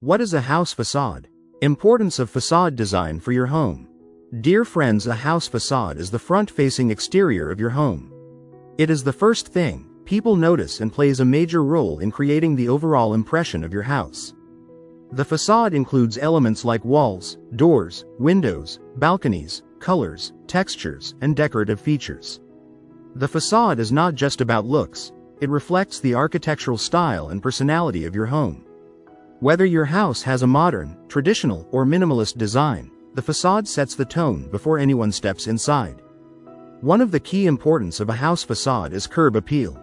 What is a house facade? Importance of facade design for your home. Dear friends, a house facade is the front-facing exterior of your home. It is the first thing people notice and plays a major role in creating the overall impression of your house. The facade includes elements like walls, doors, windows, balconies, colors, textures, and decorative features. The facade is not just about looks, it reflects the architectural style and personality of your home. Whether your house has a modern, traditional, or minimalist design, the facade sets the tone before anyone steps inside. One of the key importance of a house facade is curb appeal.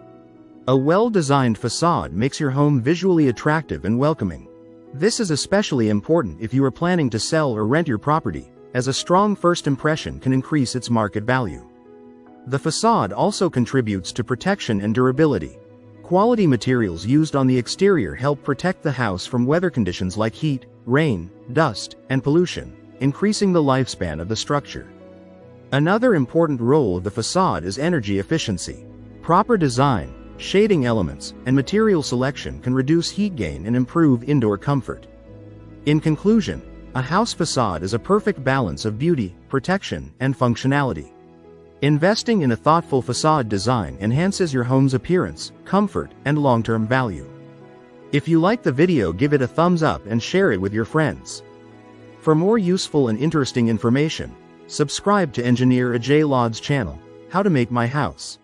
A well-designed facade makes your home visually attractive and welcoming. This is especially important if you are planning to sell or rent your property, as a strong first impression can increase its market value. The facade also contributes to protection and durability. Quality materials used on the exterior help protect the house from weather conditions like heat, rain, dust, and pollution, increasing the lifespan of the structure. Another important role of the facade is energy efficiency. Proper design, shading elements, and material selection can reduce heat gain and improve indoor comfort. In conclusion, a house facade is a perfect balance of beauty, protection, and functionality. Investing in a thoughtful facade design enhances your home's appearance, comfort, and long-term value. If you like the video, give it a thumbs up and share it with your friends. For more useful and interesting information, subscribe to Engineer Ajay Lod's channel, How to Make My House.